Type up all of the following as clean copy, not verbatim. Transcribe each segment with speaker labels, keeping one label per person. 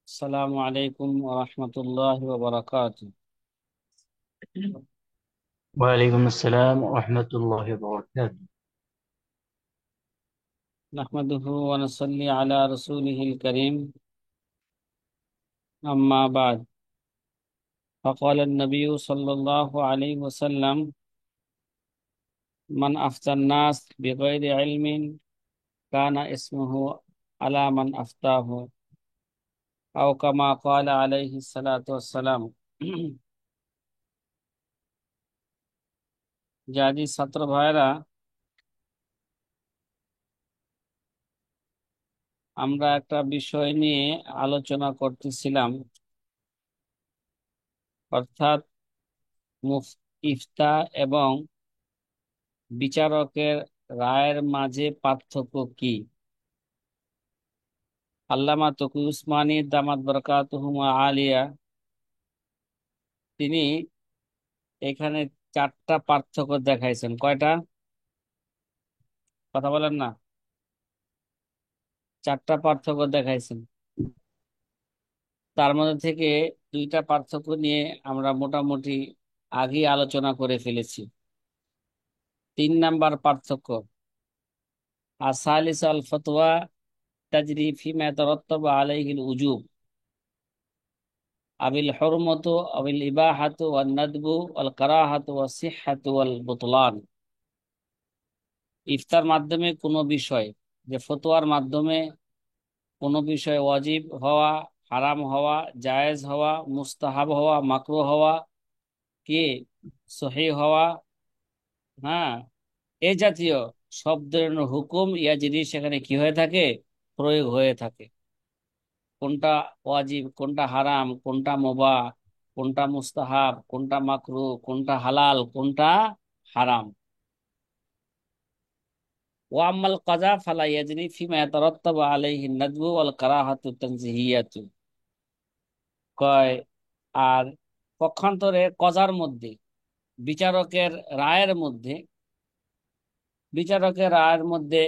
Speaker 1: السلام عليكم ورحمة الله وبركاته.
Speaker 2: وعليكم السلام ورحمة الله وبركاته.
Speaker 1: نحمده ونصلي على رسوله الكريم. أما بعد، فقال النبي صلى الله عليه وسلم: من أفتى الناس بغير علم كان اسمه على من أفتاه، أو كما قال عليه الصلاة والسلام. জাজি ছাত্র ভাইরা, আমরা একটা বিষয় নিয়ে আলোচনা করতেছিলাম, অর্থাৎ ইফতা এবং বিচারকের রায়ের মাঝে পার্থক্য কি। আল্লামা তকি উসমানী দামাত বরকাতুহুমা আলিয়া, তিনি এখানে চারটা পার্থক্য দেখাইছেন। কয়টা? কথা বলেন না। চারটা পার্থক্য দেখাইছেন। তার মধ্যে থেকে দুইটা পার্থক্য নিয়ে আমরা মোটামুটি আগেই আলোচনা করে ফেলেছি। 3 নাম্বার পার্থক্য: আসালিস আল ফতোয়া তাজরি ফিমা তারাত্তাবা আলাইহিল উজুব আবিল হরমতু আবিল ইবাহাতু ওয়ান নাদবু ওয়াল কারাহাতু ওয়াস সিহহাতু ওয়াল বুতলান। ইফতার মাধ্যমে কোনো বিষয়, যে ফতোয়ার মাধ্যমে কোনো বিষয় ওয়াজিব হওয়া, হারাম হওয়া, জায়েজ হওয়া, মুস্তাহাব হওয়া, মাকরুহ হওয়া, কি সহিহ হওয়া, হ্যাঁ, এই জাতীয় সব ধরনের হুকুম ইয়া জিনিস সেখানে কি হয়ে থাকে? প্রয়োগ হয়ে থাকে। কোনটা ওয়াজিব, কোনটা হারাম, কোনটা মুবাহ, কোনটা মুস্তাহাব, কোনটা মাকরুহ, কোনটা হালাল, কোনটা হারাম। ওয়াম্মাল কাজা ফালা ইয়াজরি ফিমা ইয়াতারাত্তাবু আলাইহি নাদবু ওয়াল কারাহাতু তানজিহিয়াতু। কয়, আর পক্ষান্তরে কজার মধ্যে, বিচারকের রায়ের মধ্যে, বিচারকের রায়ের মধ্যে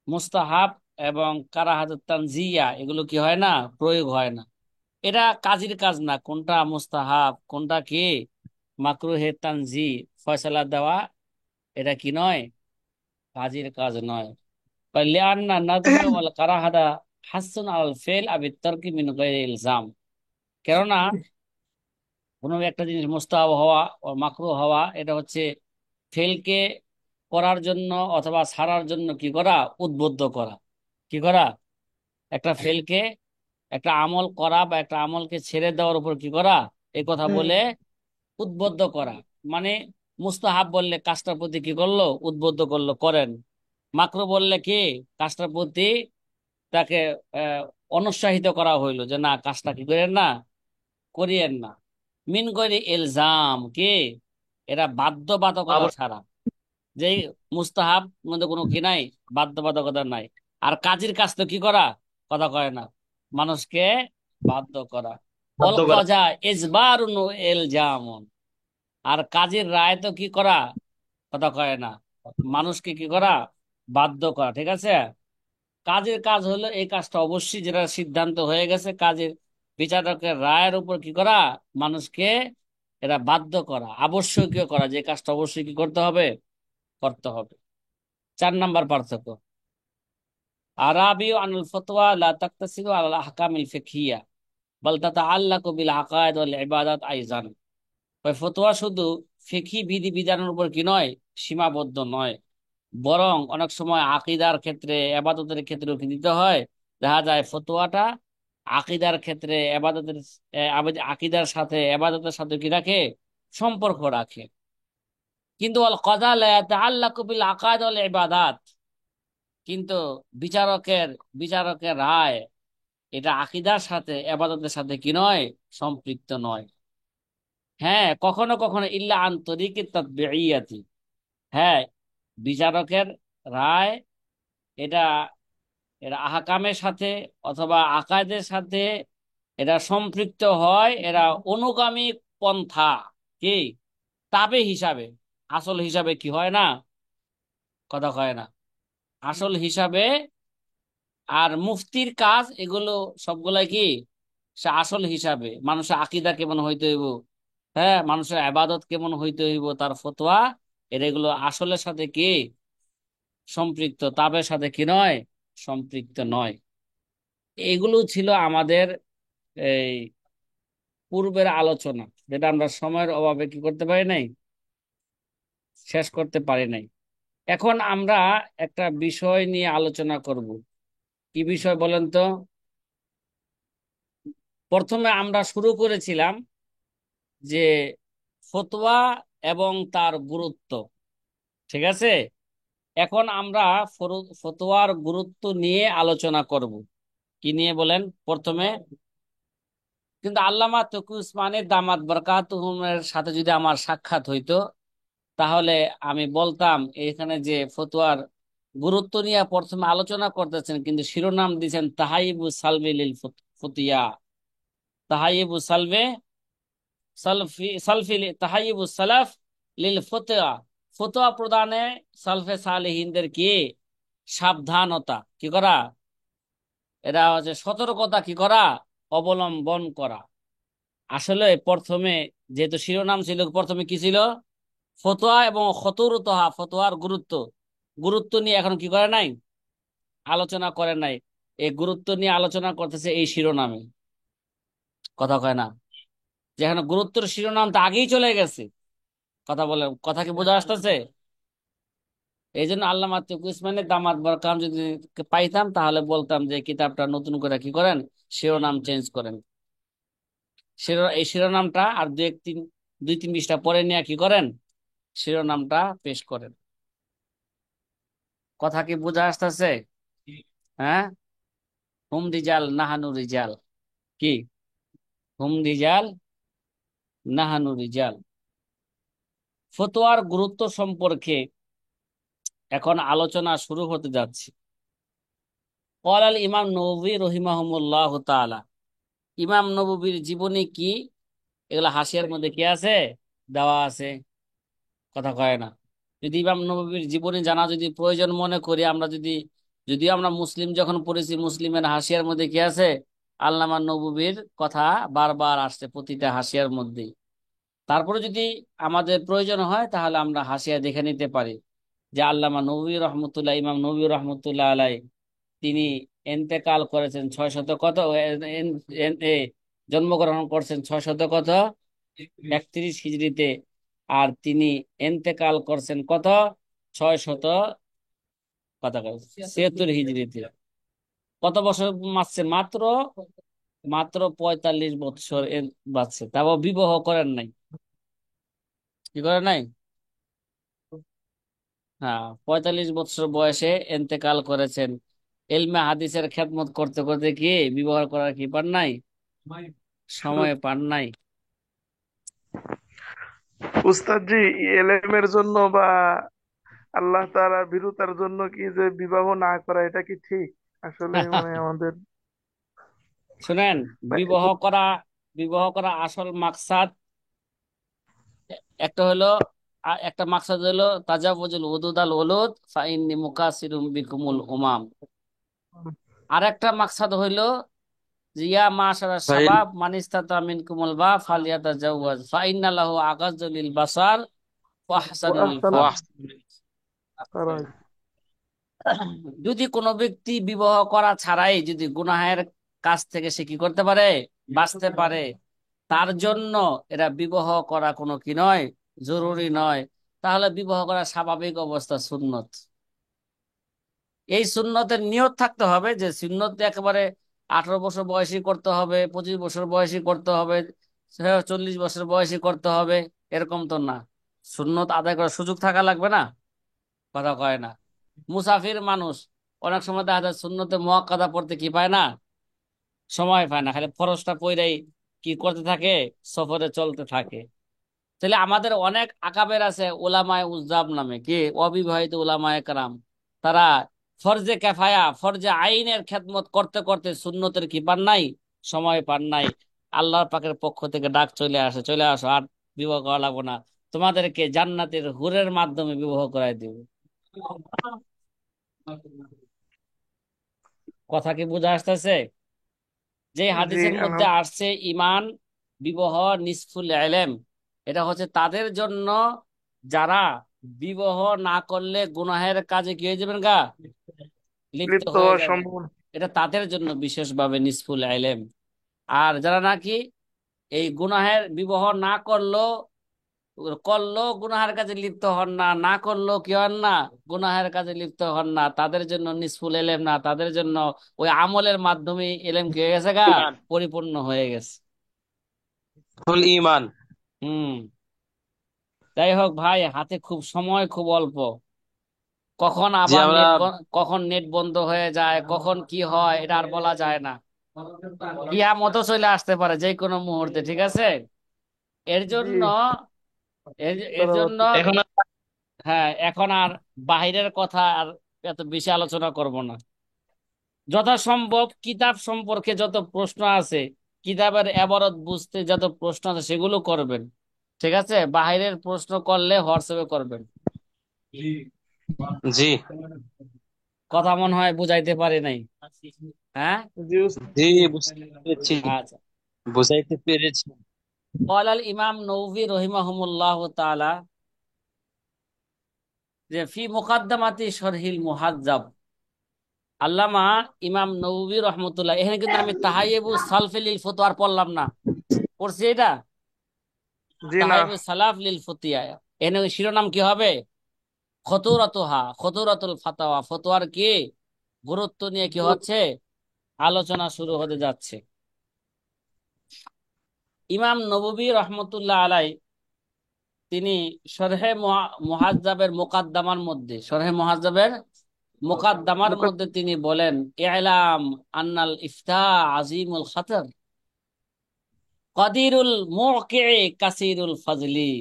Speaker 1: মুস্তাহাব এবং কারাহাতুত তানজিয়া এগুলো কি হয় না? প্রয়োগ হয় না। এটা কাজীর কাজ না, কোনটা মুস্তাহাব কোনটা কি মাকরুহে তানজি ফয়সালা দেওয়া, এটা কি নয়? কাজীর কাজ নয়। লিআন্না নাদবা ওয়াল কারাহাতা হাসসুন আল ফেল আবি তারকি মিন গায়রি ইলজাম। কেননা কোনো একটা জিনিস মুস্তাহাব হওয়া ও মাকরুহ হওয়া, এটা হচ্ছে ফেলকে করার জন্য অথবা ছাড়ার জন্য কি করা? উদ্বুদ্ধ করা। কি করা? একটা ফেলকে, একটা আমল করা বা একটা আমলকে ছেড়ে দেওয়ার উপর কি করা? এই কথা বলে উদ্বুদ্ধ করা। মানে মুস্তাহাব বললে কাজটার প্রতি কি করলো? উদ্বুদ্ধ করলো, করেন। মাকরুহ বললে কি? কাজটার প্রতি তাকে আহ অনুৎসাহিত করা হইলো যে না, কাজটা কি করেন না, করিয়েন না। মিন করে ইলজাম কি? এরা বাধ্যবাধকতা
Speaker 2: আবার
Speaker 1: ছাড়া। যেই মুস্তাহাব মধ্যে কোনো কি নাই? বাধ্যবাধকতা নাই। আর কাজের কাজ তো কি করা? কথা কয় না, মানুষকে বাধ্য করা। অল
Speaker 2: বাধ্য করা।
Speaker 1: কজা ইজবারুন ইলজামুন। আর কাজের রায় তো কি করা? কথা কয় না, মানুষকে কি করা? বাধ্য করা। ঠিক আছে। কাজের কাজ হলো এই কাজটা অবশ্যই, যেটা সিদ্ধান্ত হয়ে গেছে কাজের, বিচারকের রায়ের উপর কি করা? মানুষকে এটা বাধ্য করা, আবশ্যকীয় করা, যে কাজটা অবশ্যই কি করতে হবে? করতে হবে। 4 নাম্বার পার্থক্য: আরাবি আনুল ফতোয়া লা তাকতাসিরু আল আহকামিল ফিকহিয়া বাল তাতাআল্লাকু বিল আকায়েদ ওয়াল ইবাদাত আইজান। ওই ফতোয়া শুধু ফিকহি বিধি বিধানের উপর কি নয়? সীমাবদ্ধ নয়, বরং অনেক সময় আকীদার ক্ষেত্রে, ইবাদতের ক্ষেত্রেও কি দিতে হয়? দেখা যায় ফতোয়াটা আকীদার ক্ষেত্রে, ইবাদতের আকীদার সাথে, ইবাদতের সাথে কি রাখে? সম্পর্ক রাখে। কিন্তু আল কাযা লা ইয়াতাআল্লাকু বিল আকায়েদ ওয়াল ইবাদাত। কিন্তু বিচারকের বিচারকের রায়, এটা আকীদার সাথে, ইবাদতের সাথে কি নয়? সম্পৃক্ত নয়। হ্যাঁ, কখনো কখনো ইল্লা আন তরিকি তাতবিইয়াতি। হ্যাঁ, বিচারকের রায় এটা, এরা আহকামের সাথে অথবা আকায়েদের সাথে এরা সম্পৃক্ত হয়, এরা অনুগামী পন্থা। কি? তাবে হিসাবে, আসল হিসাবে কি হয় না? কথা কয় না। আসল হিসাবে আর মুফতির কাজ এগুলো সবগুলাই কি, সে আসল হিসাবে মানুষের আকীদা কেমন হইতে হইব, হ্যাঁ, মানুষের আবাদত কেমন হইতে হইব, তার ফতোয়া, এগুলো আসলের সাথে কি সম্পৃক্ত, তাবের সাথে কি নয়, সম্পৃক্ত নয়। এগুলো ছিল আমাদের এই পূর্বের আলোচনা, যেটা আমরা সময়ের অভাবে কি করতে পারি নাই, শেষ করতে পারি নাই। এখন আমরা একটা বিষয় নিয়ে আলোচনা করব। কি বিষয় বলেন তো? প্রথমে আমরা শুরু করেছিলাম যে ফতোয়া এবং তার গুরুত্ব, ঠিক আছে? এখন আমরা ফতোয়ার গুরুত্ব নিয়ে আলোচনা করব। কি নিয়ে বলেন প্রথমে? কিন্তু আল্লামা তকি উসমানের দামাত বরকাতুহুমের সাথে যদি আমার সাক্ষাৎ হইতো, তাহলে আমি বলতাম এখানে যে ফতোয়ার গুরুত্ব নিয়ে প্রথমে আলোচনা করতেছেন, কিন্তু শিরোনাম দিয়েছেন তাহাইবু সালভে লিল ফতিয়া, তাহাইবু সালভে সালফি তাহাইবু সালাফ লিল ফতোয়া, ফতোয়া প্রদানে সালফে সালেহিনদের কি সাবধানতা কি করা, এরা হচ্ছে সতর্কতা কি করা, অবলম্বন করা। আসলে প্রথমে যেহেতু শিরোনাম ছিল, প্রথমে কি ছিল, ফতোয়া এবং খতরুতহা, ফতোয়ার গুরুত্ব, গুরুত্ব নিয়ে এখন কি করে নাই, আলোচনা করে নাই। এই গুরুত্ব নিয়ে আলোচনা করতেছে এই শিরোনামে, কথা কয় না, যেখানে গুরুত্বের শিরোনামটা আগেই চলে গেছে। কথা বলে, কথা কি বোঝা আসতেছে? এই জন্য আল্লামা তকি উসমানের দামাত বরকাম যদি পাইতাম, তাহলে বলতাম যে কিতাবটা নতুন করে কি করেন, শিরোনাম চেঞ্জ করেন। এই শিরোনামটা আর দুই তিন পৃষ্ঠা পরে নিয়ে কি করেন, শিরোনামটা পেশ করেন। কথা কি বোঝা আসতেছে? হ্যাঁ, হুম রিজাল নাহানু রিজাল, কি হুম রিজাল নাহানু রিজাল। ফতোয়ার গুরুত্ব সম্পর্কে এখন আলোচনা শুরু হতে যাচ্ছে। ক্বাল আল ইমাম নববী রহিমাহুমুল্লাহ তাআলা, ইমাম নববীর জীবনী কি, এগুলা হাসিয়ার মধ্যে কি আছে, দেওয়া আছে। কথা কয় না। যদি ইমাম নববীর জীবনী জানা যদি প্রয়োজন মনে করি আমরা, যদিও আমরা মুসলিম যখন পড়েছি, মুসলিমের হাসিয়ার মধ্যে কি আছে, আল্লামা নববীর কথা বারবার আসছে প্রতিটা হাসিয়ার মধ্যেই। তারপরে যদি আমাদের প্রয়োজন হয়, তাহলে আমরা হাসিয়া দেখে নিতে পারি যে আল্লামা নবী রহমতুল্লাহ, ইমাম নবী রহমতুল্লাহ আলাই, তিনি এন্তেকাল করেছেন 600 কত, জন্মগ্রহণ করছেন 600 কত, 31 হিজরিতে। আর তিনি এন্তেকাল করছেন কত, 600 কত, 76 হিজরিতে। কত বছর বাঁচছে? মাত্র মাত্র 45 বছর বাঁচছে, তাও বিবাহ করেন নাই। কি করেন নাই? হ্যাঁ, 45 বছর বয়সে এন্তেকাল করেছেন। এলমে হাদিসের খেদমত করতে করতে কি বিবাহ করার কি পান নাই, সময় পান নাই।
Speaker 3: উস্তাদ জি, এলেমের জন্য বা আল্লাহ তাআলার ভীরুতার জন্য কি যে বিবাহ না করা, এটা কি ঠিক? আসলে মানে আমাদের
Speaker 1: শুনেন, বিবাহ করা, বিবাহ করা আসল মাকসাদ একটা হলো, একটা মাকসাদ হলো তাজাবুজুল উদুদ আল উলুদ ফাইন্নি মুকাসিরুম বিকুমুল উমাম। আর একটা মাকসাদ হইলো যে ইয়া মাশারা
Speaker 2: ভাই,
Speaker 1: শাবাব মান ইসতাতা মিনকুমুল বা ফালিয়াতাজাওয়াজ ফাইন্না লাহু আগাজ্জু লিল বাসার ওয়া আহসানু লিল
Speaker 3: আহসান
Speaker 1: ফারজ।
Speaker 3: করা।
Speaker 1: যদি কোনো ব্যক্তি বিবাহ করা ছাড়াই যদি গুনাহের কাছ থেকে সে কি করতে পারে, বাঁচতে পারে, তার জন্য এরা বিবাহ করা কোনো কি নয়, জরুরি নয়। তাহলে বিবাহ করা স্বাভাবিক অবস্থা, সুন্নত। এই সুন্নতের নিয়ত থাকতে হবে যে সুন্নত একেবারে 18 বছর বয়সী করতে হবে, 25 বছর বয়সী করতে হবে, 40 বছর বয়সী করতে হবে, এরকম তো না। সুন্নত আদায় করার সুযোগ থাকা লাগবে না, কথা কয় না। মুসাফির মানুষ অনেক সময় দেখা যায় সুন্নতে মুআক্কাদা পড়তে কি পায় না, সময় পায় না, খালি ফরজটা পইরাই কি করতে থাকে, সফরে চলতে থাকে। তাহলে আমাদের অনেক আকাবের আছে উলামায়ে উজ্জাব নামে, কি অবিবাহিত উলামায়ে কেরাম, তারা ফরজে কেফায়া, ফরজে আইনের খেদমত করতে করতে সুন্নতের কি পান নাই, সময় পান নাই। আল্লাহর পাকের পক্ষ থেকে ডাক চলে আসে, চলে আসো, আর বিবাহ করা লাগবো না, তোমাদেরকে জান্নাতের হুরের মাধ্যমে বিবাহ করাই দিব। কথা কি বোঝা আসতেছে? যে
Speaker 3: জি
Speaker 1: হাদিসের মধ্যে
Speaker 3: আলহামদুলিল্লাহ।
Speaker 1: আসছে ইমান বিবাহ নিসফুল ইলম, এটা হচ্ছে তাদের জন্য যারা বিবাহ না করলে গুনাহের কাজে কি হয়ে যাবেন গা, লিপ্ত
Speaker 3: লিপ্ত
Speaker 1: হয়ে
Speaker 3: হওয়ার
Speaker 1: যাবে।
Speaker 3: সম্ভাবনা।
Speaker 1: এটা তাদের জন্য বিশেষভাবে নিসফুল ইলম। আর যারা নাকি এই গুনাহের বিবাহ না করলেও করলেও গুনাহের কাজে লিপ্ত হন না, না করলেও কি হন না, গুনাহের কাজে লিপ্ত হন না, তাদের জন্য নিসফুল এলেম না, তাদের জন্য ওই আমলের মাধ্যমে এলেম কি হয়ে গেছে গা,
Speaker 4: ইমান,
Speaker 1: পরিপূর্ণ হয়ে গেছে।
Speaker 4: ফুল ইমান।
Speaker 1: হুম। যাই হোক ভাই, হাতে খুব সময় খুব অল্প, কখন
Speaker 4: যে
Speaker 1: আবার
Speaker 4: আমরা
Speaker 1: কখন নেট বন্ধ হয়ে যায়, কখন কি হয় এটা আর বলা যায় না। কিয়ামতও চলে আসতে পারে যে কোনো মুহূর্তে, ঠিক আছে? এর
Speaker 3: জি
Speaker 1: জন্য এর এর জন্য
Speaker 3: পরবর্তীতে।
Speaker 4: এখন
Speaker 1: হ্যাঁ, এখন আর বাহিরের কথা আর এত বেশি আলোচনা করব না। যথাসম্ভব কিতাব সম্পর্কে যত প্রশ্ন আছে, কিতাবের এবারত বুঝতে যত প্রশ্ন আছে সেগুলো করবেন, ঠিক আছে? বাহিরের প্রশ্ন করলে হোয়াটসঅ্যাপে করবেন।
Speaker 4: জি
Speaker 1: কথা মনে হয় বুঝাইতে পারি নাই। হ্যাঁ।
Speaker 3: জি উস্তাদ।
Speaker 4: জি বুঝতে পেরেছি,
Speaker 1: আচ্ছা।
Speaker 4: বুঝাইতে পেরেছি।
Speaker 1: قال الإمام نووي رحمه الله تعالى যে ফি মুকাদ্দামাতি শরহিল মুহাজ্জাব, আল্লামা ইমাম নওয়ী রহমতুল্লাহ, এখানে কিন্তু আমি তাহাইয়্যিবু সালফি লিল ফতোয়ার পড়লাম না, পড়ছি এটা
Speaker 3: জি না।
Speaker 1: তাহাইয়্যিবু সালাফ লিল ফতিয়া। এখানে শিরোনাম কি হবে? খতুরাতুহা, খতুরাতুল ফাতাওয়া, ফতোয়ার কি গুরুত্ব নিয়ে কি হচ্ছে আলোচনা শুরু হতে যাচ্ছে। ইমাম নববী রহমতুল্লাহ আলাই তিনি শরহে মুহাজ্জাবের মুকাদ্দামার মধ্যে, শরহে মুহাজ্জাবের মুকাদ্দামার মধ্যে তিনি বলেন, ইলাম আন্নাল ইফতা আজিমুল খাতর কাদিরুল মুকিই কাসিরুল ফাজলি।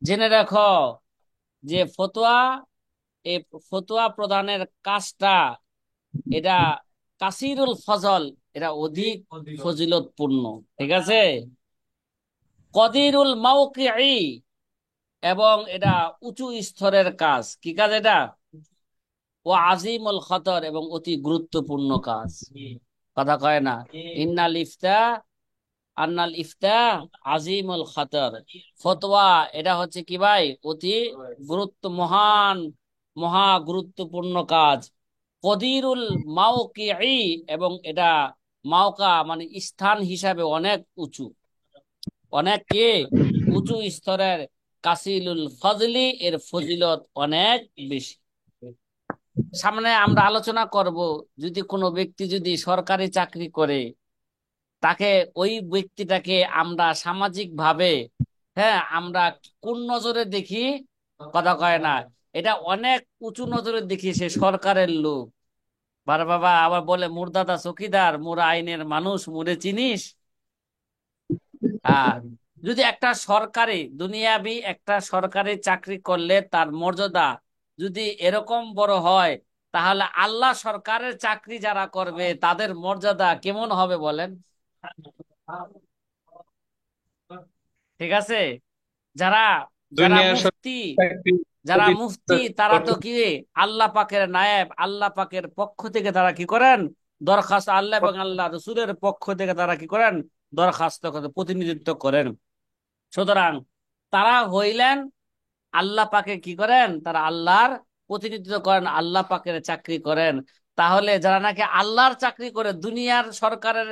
Speaker 1: জেনে রাখো যে ফতোয়া, এই ফতোয়া প্রদানের কাজটা এটা কাসিরুল ফজল, এটা অধিক ফজিলতপূর্ণ, ঠিক আছে? কদিরুল মাওকিই, এবং এটা উঁচু স্তরের কাজ। কি কাজ এটা? ও আজিমুল খতর, এবং অতি গুরুত্বপূর্ণ কাজ। কথা কয় না? ইন্নাল ইফতা আন্নাল ইফতা আজিমুল খতর, ফতোয়া এটা হচ্ছে কি ভাই, অতি মহান, মহা গুরুত্বপূর্ণ কাজ। কদিরুল মাওকিই, এবং এটা মাওকা মানে স্থান হিসাবে অনেক উঁচু, অনেক কি উঁচু স্তরের। কাসিলুল ফজলি, এর ফজিলত অনেক বেশি। সামনে আমরা আলোচনা করব, যদি কোনো ব্যক্তি যদি সরকারি চাকরি করে, তাকে ওই ব্যক্তিটাকে আমরা সামাজিক ভাবে, হ্যাঁ, আমরা কোন নজরে দেখি? কথা কয় না, এটা অনেক উঁচু নজরে দেখি, সে সরকারের লোক। বাবা আবার বলে, মুর্দাদা চকিদার, মোরা আইনের মানুষ, মুরে চিনিস। আর যদি একটা সরকারি দুনিয়াবি একটা সরকারি চাকরি করলে তার মর্যাদা যদি এরকম বড় হয়, তাহলে আল্লাহ সরকারের চাকরি যারা করবে তাদের মর্যাদা কেমন হবে বলেন? ঠিক আছে? যারা যারা
Speaker 4: দুনিয়ার সব
Speaker 1: মুফতি,
Speaker 4: চাকরি
Speaker 1: যারা মুফতি তারা তো কি আল্লাহ পাকের নায়েব, আল্লাহ পাকের পক্ষ থেকে তারা কি করেন, দরখাস্ত, আল্লাহ এবং আল্লাহ রসুলের পক্ষ থেকে তারা কি করেন, দরখাস্ত করেন, প্রতিনিধিত্ব করেন। সুতরাং তারা হইলেন আল্লাহ পাকে কি করেন, তারা আল্লাহর প্রতিনিধিত্ব করেন, আল্লাহ পাকের চাকরি করেন। তাহলে যারা নাকি আল্লাহর চাকরি করে, দুনিয়ার সরকারের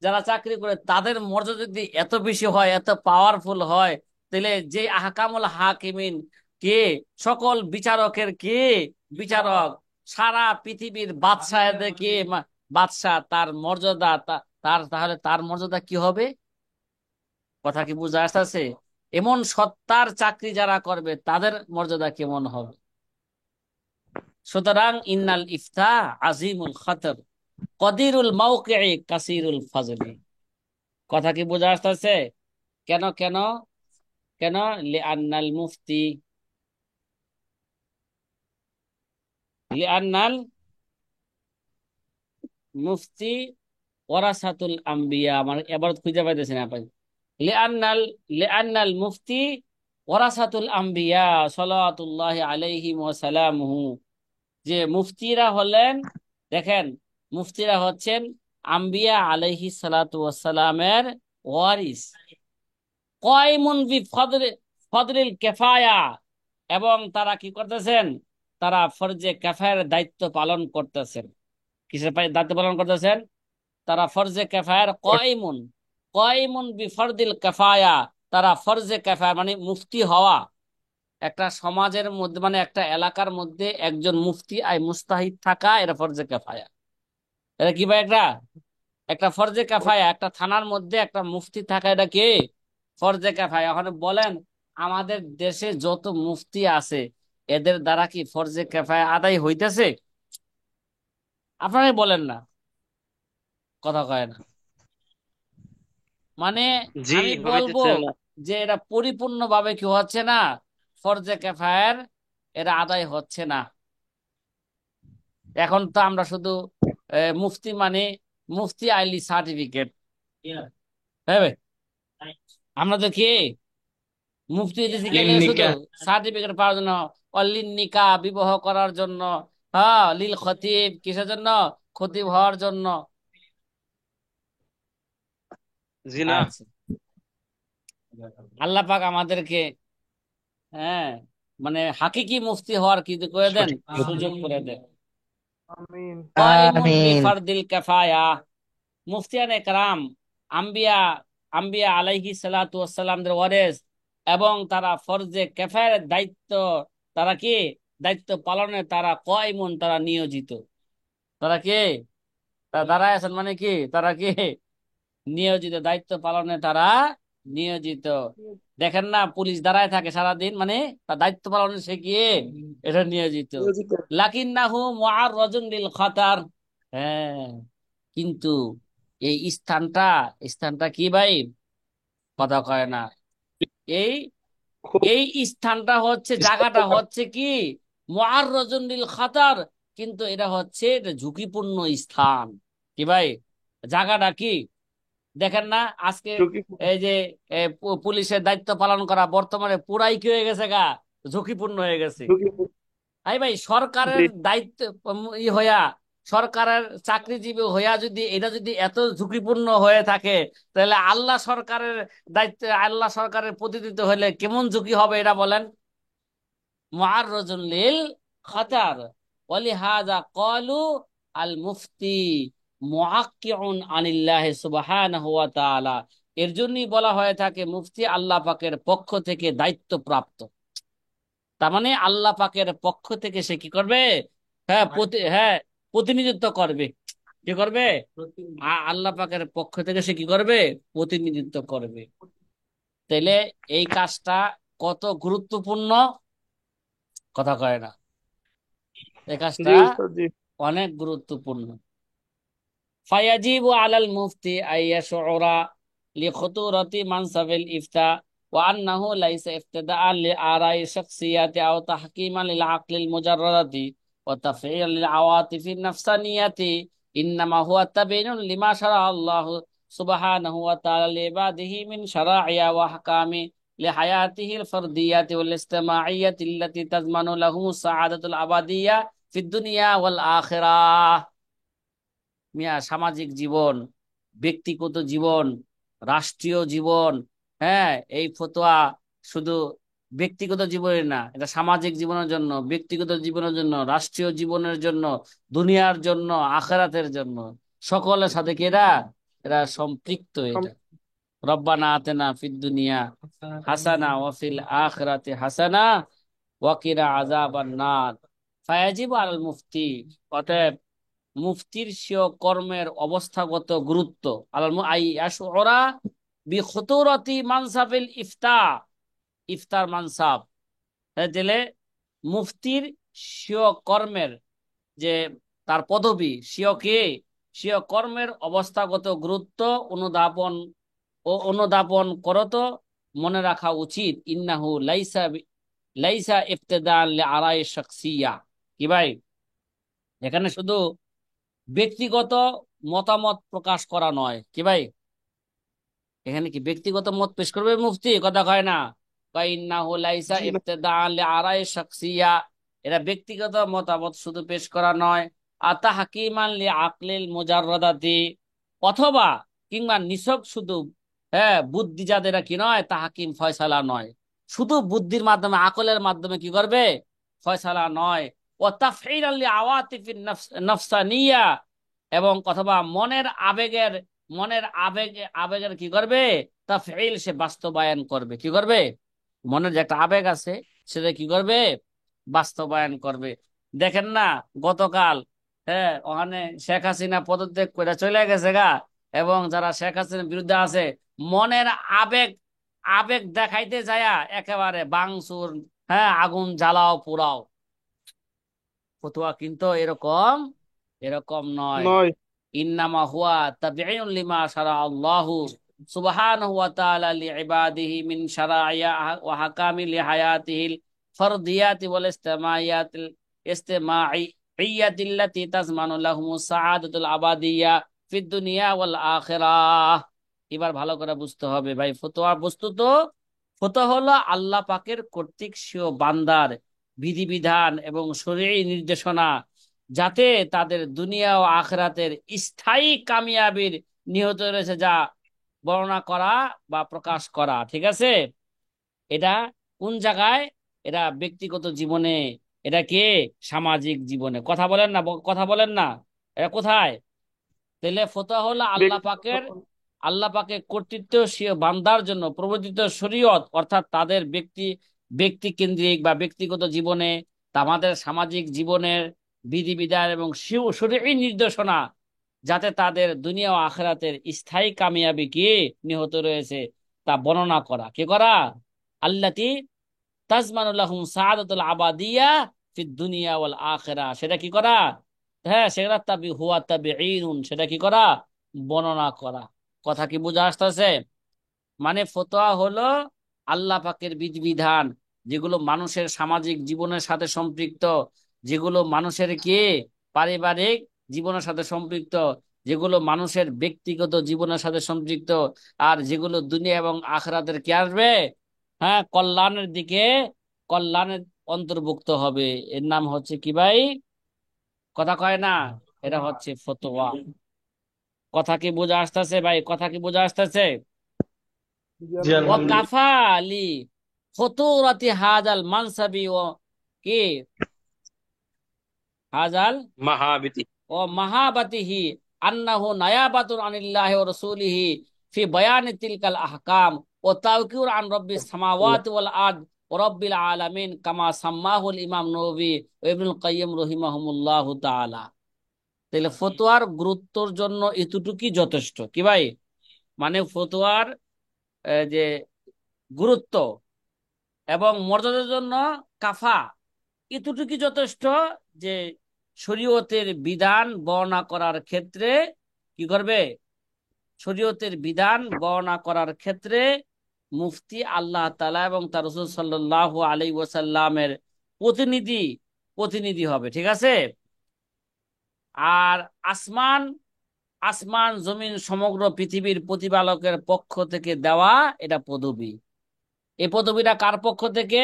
Speaker 1: যারা চাকরি করে, তাদের মর্যাদা যদি এত বেশি হয়, এত পাওয়ারফুল হয়, তাহলে যে আহকামুল হাকিমিন কে, সকল বিচারকের কে বিচারক, সারা পৃথিবীর বাদশাহদের কে বাদশাহ, তার মর্যাদা তার, তাহলে তার মর্যাদা কি হবে? কথা কি বুঝা আসতেছে? এমন সত্তার চাকরি যারা করবে তাদের মর্যাদা কেমন হবে? সুতরাং ইন্নাল ইফতা আজিমুল খতর কদিরুল মাওকিই কাসিরুল ফাজলি। কথা কি বোঝা আসতেছে? কেন কেন কেন? লিআন্নাল মুফতি, লিআন্নাল মুফতি ওয়ারাসাতুল আম্বিয়া, মানে এবার খুঁজে পাইতেছি না ভাই। লিআন্নাল লিআন্নাল মুফতি ওয়ারাসাতুল আম্বিয়া সালাওয়াতুল্লাহি আলাইহিম ওয়া সালামুহু, যে মুফতিরা হলেন দেখেন, মুফতিরা হচ্ছেন আম্বিয়া আলাইহিস সালাতু ওয়াসসালামের ওয়ারিস। কয়মুন বি ফদলিল কেফায়া, এবং তারা কি করতেছেন? তারা ফরজে কেফায়ের দায়িত্ব পালন করতেছেন। কিসের দায়িত্ব পালন করতেছেন? তারা ফরজে কেফায়ার কয়মুন, কয়মুন বি ফরদিল কেফায়া, তারা ফরজে কেফায়া মানে মুফতি হওয়া। একটা সমাজের মধ্যে মানে একটা এলাকার মধ্যে একজন মুফতি মুস্তাহিদ থাকা, এটা ফরজে কেফায়া। এটা কি ভাই? একটা একটা ফরজে কাফায়া। একটা থানার মধ্যে একটা মুফতি থাকা, এটা কি? ফরজে কাফায়া। এখন বলেন, আমাদের দেশে যত মুফতি আছে এদের দ্বারা কি ফরজে কাফায়া আদায় হইতেছে? আপনারাই বলেন না, কথা কয় না। মানে
Speaker 4: জি,
Speaker 1: আমি বলবো
Speaker 4: হইতেছে না।
Speaker 1: যে এটা পরিপূর্ণ ভাবে কি হচ্ছে না, ফরজে কাফায়ার এরা আদায় হচ্ছে না। এখন তো আমরা শুধু মুফতি মানে মুফতি আইলি সার্টিফিকেট, হ্যাঁ ভাই? আমরা তো কি মুফতি হইতেছি গেলে শুধু
Speaker 4: লিন্নিকা।
Speaker 1: সার্টিফিকেট পাওয়ার জন্য, অলিন নিকা বিবাহ করার জন্য, হ্যাঁ, লিল খতিব কিসের জন্য? খতিব হওয়ার জন্য।
Speaker 4: জি না।
Speaker 1: আচ্ছা, আল্লাহ পাক আমাদেরকে, হ্যাঁ, মানে হাকিকি মুফতি হওয়ার কি করে দেন,
Speaker 4: সঠিক।
Speaker 1: সুযোগ করে দেন।
Speaker 3: আমিন।
Speaker 1: কাইমুন
Speaker 2: آمين
Speaker 1: বিফারদিল কিফায়া, মুফতিয়ানে কেরাম, আম্বিয়া আম্বিয়া আলাইহিস সালাতু ওয়াসসালামদের ওয়ারিস, এবং তারা ফরজে কেফায়ের দায়িত্ব, তারা কি দায়িত্ব পালনে তারা কয়মুন, তারা নিয়োজিত। তারা কি? তারা দাঁড়ায় আছেন মানে কি? তারা কি নিয়োজিত, দায়িত্ব পালনে তারা নিয়োজিত। দেখেন না, পুলিশ দাঁড়ায় থাকে সারাদিন, মানে তার দায়িত্ব পালনে সে কি এটা নিয়োজিত।
Speaker 3: নিয়োজিত।
Speaker 1: লাকিন্নাহু মুআররাজুন লিল খাতার। হ্যাঁ, কিন্তু এই স্থানটা, স্থানটা কি ভাই? কথা কয় না। এই
Speaker 3: খুব
Speaker 1: এই স্থানটা হচ্ছে, জায়গাটা হচ্ছে কি মুআররাজুন লিল খাতার, কিন্তু এটা হচ্ছে এটা ঝুঁকিপূর্ণ স্থান। কি ভাই? জায়গাটা কি? দেখেন না আজকে
Speaker 3: ঝুঁকিপূর্ণ।
Speaker 1: এই যে পুলিশের দায়িত্ব পালন করা বর্তমানে পুরাই কি হয়ে গেছে গা, ঝুঁকিপূর্ণ হয়ে গেছে।
Speaker 3: ঝুঁকিপূর্ণ।
Speaker 1: এই ভাই, সরকারের
Speaker 3: জি।
Speaker 1: দায়িত্ব হইয়া, সরকারের চাকরিজীবী হইয়া যদি এটা যদি এত ঝুঁকিপূর্ণ হয়ে থাকে, তাহলে আল্লাহ সরকারের দায়িত্ব, আল্লাহ সরকারের প্রতিনিধিত্ব হলে কেমন ঝুঁকি হবে এটা বলেন। মুআররাজুন লিল খাতার, ওয়ালিহাযা ক্বালু আল মুফতি মুআক্কিউন আনিল্লাহি সুবহানাহু ওয়া তাআলা। এর জন্যই বলা হয়ে থাকে মুফতি আল্লাহ পাকের পক্ষ থেকে দায়িত্ব প্রাপ্ত। তার মানে আল্লাহ পাকের পক্ষ থেকে সে কি করবে? হ্যাঁ, হ্যাঁ, প্রতিনিধিত্ব করবে। কি করবে? আল্লাহ পাকের পক্ষ থেকে সে কি করবে? প্রতিনিধিত্ব করবে। তাইলে এই কাজটা কত গুরুত্বপূর্ণ, কথা কয় না। এই কাজটা
Speaker 3: জি উস্তাদ, জি।
Speaker 1: অনেক গুরুত্বপূর্ণ। ফায়াজিবু আলাল মুফতি আইয়াশউরা লিখুতুরাতি মানসাবিল ইফতা ওয়া আন্নাহু লাইসা ইফতিদাআন লিআরাই শাখসিয়াতি আও তাহকিমান লিল আকলিল মুজাররাদি ওয়া তাফঈল লিল আওয়াতিফি নাফসানিয়াতি, ইন্নামা হুয়া তাবিনুন লিমা শারা আল্লাহু সুবহানাহু ওয়া তাআলা লিইবাদিহি মিন শারাইয়া ওয়া আহকামি লিহায়াতিহিল ফারদিয়াতি ওয়াল ইজতিমাইয়াতি আল্লাতী তাজমানু লাহু সাআদাতুল আবাদিয়্যা ফিদ দুনিয়া ওয়াল আখিরাহ। মিয়া, সামাজিক জীবন, ব্যক্তিগত জীবন, রাষ্ট্রীয় জীবন, হ্যাঁ, এই ফতোয়া শুধু ব্যক্তিগত জীবনের না, এটা সামাজিক জীবনের জন্য, ব্যক্তিগত জীবনের জন্য, রাষ্ট্রীয় জীবনের জন্য, দুনিয়ার জন্য, আখিরাতের জন্য, সকলের সাথে কি এরা এরা সম্পৃক্ত। এটা রব্বানা আতেনা ফিদ দুনিয়া হাসানা ওয়া ফিল আখিরাতি হাসানা ওয়া কিনা আযাবান নার। ফায়াজিবু আলাল মুফতি, অতএব মুফতির স্বীয় কর্মের অবস্থাগত গুরুত্ব, আই আশউরা বিখুতুরাতি মানসাবিল ইফতা, ইফতার মানসাব, তাহলে মুফতির স্বীয় কর্মের যে তার পদবি, স্বীয় কে, স্বীয় কর্মের অবস্থাগত গুরুত্ব অনুধাবন অনুধাবন করত মনে রাখা উচিত। ইন্নাহু লাইসা লাইসা ইফতিদান লিআরাই শাখসিয়া। কি ভাই? এখানে শুধু ব্যক্তিগত মতামত প্রকাশ করা নয়। কি ভাই? এখানে কি ব্যক্তিগত মত পেশ করবে মুফতি? কথা কয় না। ইন্নাহু লাইসা
Speaker 3: জি না।
Speaker 1: ইবতিদাআন লিআরাই শাখসিয়া, এটা ব্যক্তিগত মতামত শুধু পেশ করা নয়, আতাহকিমান লি আকলিল মুজাররাদাতি, অথবা কিংবা নিছক শুধু হ্যাঁ বুদ্ধি যাদের কি নয় তাহাকিম ফয়সালা নয়, শুধু বুদ্ধির মাধ্যমে আকলের মাধ্যমে কি করবে ফয়সালা নয়। ও তাফঈলাল লি আওয়াতিফিন নফসানিয়া, এবং অথবা মনের আবেগের কি করবে তাফঈল সে বাস্তবায়ন করবে, কি করবে মনের যে একটা আবেগ আছে সেটা কি করবে বাস্তবায়ন করবে। দেখেন না গতকাল হ্যাঁ ওখানে শেখ হাসিনা পদত্যাগ করে চলে গেছে গা, এবং যারা শেখ হাসিনার বিরুদ্ধে আছে মনের আবেগ আবেগ দেখাইতে যায়া একেবারে বাংসুর, হ্যাঁ আগুন জ্বালাও পোড়াও। ফতুয়া কিন্তু এরকম এরকম নয়।
Speaker 3: নয়।
Speaker 1: ইন্নামা হুয়া তাবিউন লিমা শারা আল্লাহু সুবহানাহু ওয়া তাআলা লিইবাদিহি মিন শারাইয়া ওয়া হাকামিল হায়াতিহিল ফরদিয়াতি ওয়াল ইস্তিমাইয়াতিল্লাতি তাজমানু লাহুমুস সাআদাতুল আবাদিয়া ফিদ দুনিয়া ওয়াল আখিরাহ। এবার ভালো করে বুঝতে হবে ভাই, ফতোয়া বস্তুত ফতোয়া হলো আল্লাহ পাকের কর্তৃক স্বীয় বান্দার বিধিবিধান এবং শরীয়ী নির্দেশনা, যাতে তাদের দুনিয়া ও আখিরাতের স্থায়ী কামিয়াবির নিহত রয়েছে যা বর্ণনা করা বা প্রকাশ করা। ঠিক আছে, এটা কোন জায়গায়? এটা ব্যক্তিগত জীবনে, এটা কে সামাজিক জীবনে। কথা বলেন না, কথা বলেন না, এটা কোথায়? তাহলে ফতোয়া হলো আল্লাহ পাকের কর্তৃত্ব স্বীয় বান্দার জন্য প্রবর্তিত শরীয়ত, অর্থাৎ তাদের ব্যক্তি কেন্দ্রিক বা ব্যক্তিগত জীবনে, আমাদের সামাজিক জীবনের বিধিবিধান এবং শরীয়ী নির্দেশনা, যাতে তাদের দুনিয়া ও আখিরাতের স্থায়ী কামিয়াবি কি নিহত রয়েছে তা বর্ণনা করা। কি করা? আল্লাতি তাজমানু লাহুম সাআদাতুল আবাদিয়া ফিদ দুনিয়া ওয়াল আখিরাহ, সেটা কি করা? হ্যাঁ সেটা তাবিঈনুন, সেটা কি করা? বর্ণনা করা। কথা কি বোঝা আসতেছে? মানে ফতোয়া হলো আল্লাহ পাকের বিধিবিধান, যেগুলো মানুষের সামাজিক জীবনের সাথে সম্পৃক্ত, যেগুলো মানুষের কি পারিবারিক জীবনের সাথে সম্পৃক্ত, যেগুলো মানুষের ব্যক্তিগত জীবনের সাথে সম্পৃক্ত, আর যেগুলো দুনিয়া এবং আখিরাতের কি আসবে, হ্যাঁ কল্যাণের দিকে, কল্যাণের অন্তর্ভুক্ত হবে। এর নাম হচ্ছে কি ভাই? কথা কয় না, এটা হচ্ছে ফতোয়া। কথা কি বোঝা আসতেছে ভাই? কথা কি বোঝা আসতেছে?
Speaker 3: জি
Speaker 2: জি
Speaker 1: ও
Speaker 3: আলহামদুলিল্লাহ।
Speaker 2: আলহামদুলিল্লাহ।
Speaker 1: কাফা আলী ফতুরাতি হাজাল মানসাবি ও কি হাজাল
Speaker 4: মাহাবিতি।
Speaker 1: ও মাহাবাতিহি আন্নাহু নায়াবাতুন আনিল্লাহি ওয়া রাসূলিহি ফি বায়ানি তিলকাল আহকাম ও তাওকির আন রাব্বিস সামাওয়াতি ওয়াল আরদ ওয়া রাব্বিল আলামিন কামা সাম্মাহুল ইমাম নববী ও ইবনুল কাইয়্যিম রাহিমাহুমুল্লাহু তাআলা। তাহলে ফতোয়ার গুরুত্বর জন্য এতটুকুই যথেষ্ট। কি ভাই? মানে ফতোয়ার যে গুরুত্ব এবং মর্যাদার জন্য কাফা, এতটুকু যথেষ্ট যে শরীয়তের বিধান বর্ণনা করার ক্ষেত্রে কি করবে? শরীয়তের বিধান বর্ণনা করার ক্ষেত্রে মুফতি আল্লাহ তাআলা এবং তার রাসূল সাল্লাল্লাহু আলাইহি ওয়াসাল্লামের প্রতিনিধি প্রতিনিধি হবে। ঠিক আছে। আর আসমান আসমান জমিন সমগ্র পৃথিবীর প্রতিপালকের পক্ষ থেকে দেওয়া এটা পদবী। এই পদবীটা কার পক্ষ থেকে?